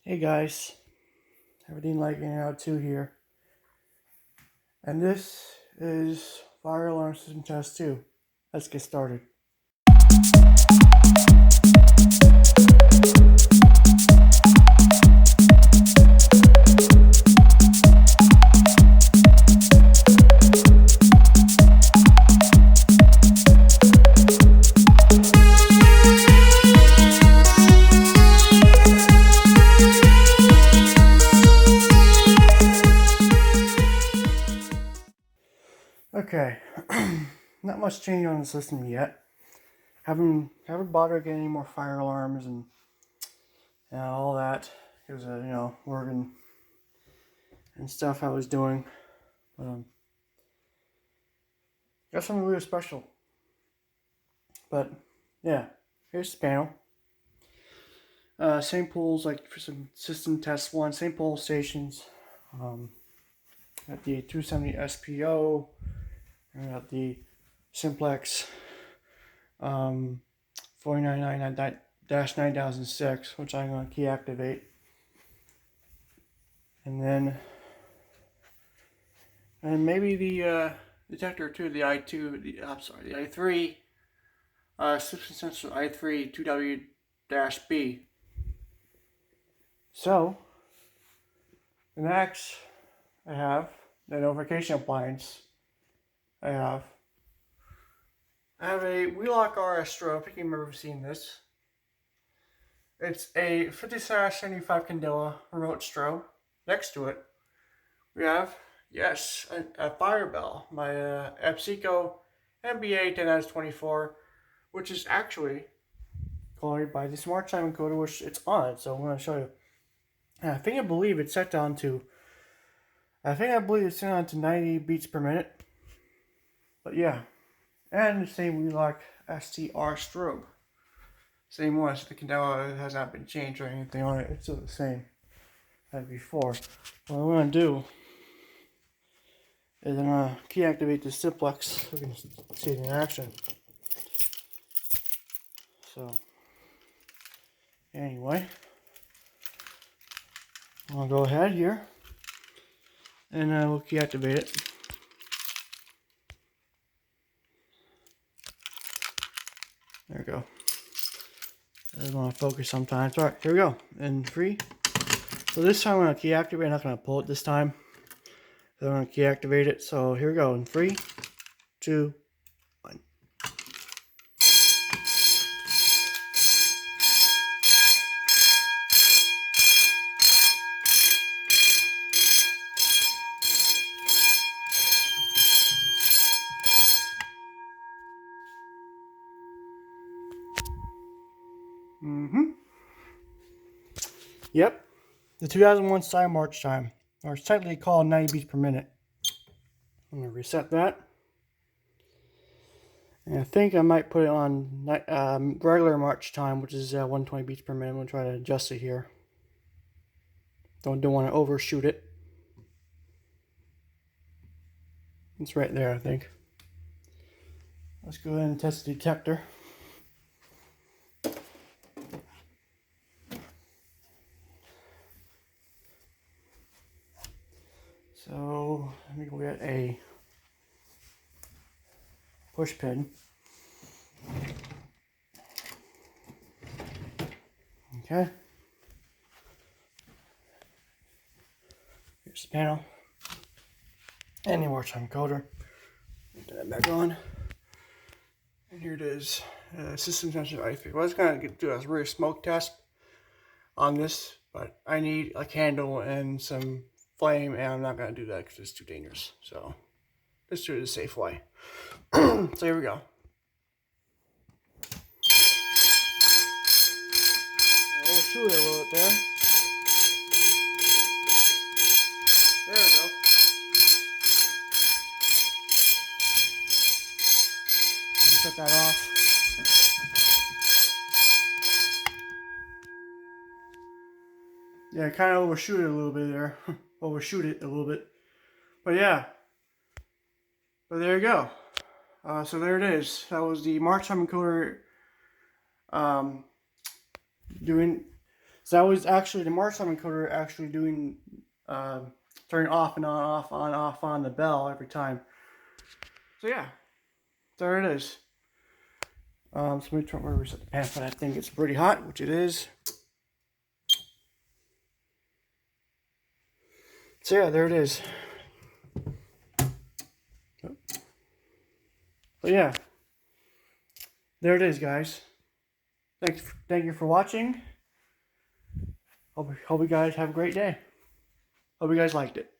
Hey guys, everything liking out 2 here, and this is Fire Alarm System Test 2. Let's get started. Okay, not much change on the system yet. Haven't bothered getting any more fire alarms and all that because working and stuff I was doing. Got something really special. But yeah, here's the panel. Same poles like for some system test 1. Same pole stations. Got the 270 SPO. I got the Simplex 4999-9006, which I'm going to key activate. And maybe the detector too, the I2, the I3, system sensor I3 2W-B. So, the next I have the notification appliance. I have a Wheelock RS strobe. I think you remember seeing this. It's a 50/75 candela remote strobe. Next to it, we have, yes, a fire bell. My Epsico MBA 10/24, which is actually colored by this Marchtime encoder, which it's on. So I'm going to show you. I believe it's set down to 90 beats per minute. But yeah, and the same Wheelock STR strobe. Same one, so the candela has not been changed or anything on it. It's still the same as before. What I'm going to do is I'm going to key activate the Simplex so we can see it in action. So, anyway, I'll go ahead here and we'll key activate it. There we go. I just want to focus sometimes. Alright, here we go. In 3. So this time I'm going to key activate. I'm not going to pull it this time. So I'm going to key activate it. So here we go. In 3, 2, 1. Yep. The 2001 style march time. Or it's technically called 90 beats per minute. I'm going to reset that. And I think I might put it on regular march time, which is 120 beats per minute. I'm going to try to adjust it here. Don't want to overshoot it. It's right there, I think. Let's go ahead and test the detector. So let me go get a push pin. Okay. Here's the panel. And the Marchtime encoder. Put that back on. And here it is. System sensor I3. What I was going to do is really smoke test on this, but I need a candle and some flame, and I'm not going to do that because it's too dangerous. So let's do it the safe way. So here we go. We'll shoot it a little bit there. There we go. Shut that off. Yeah, kind of overshoot it a little bit there. Overshoot it a little bit. But yeah. But there you go. So there it is. That was the Marchtime encoder doing So that was actually the Marchtime encoder actually doing turning off and on, off on the bell every time. So yeah, there it is. So let me turn where we set the pan for that thing. It's pretty hot, which it is. So yeah, there it is. But yeah, there it is, guys. Thank you for watching. Hope you guys have a great day. Hope you guys liked it.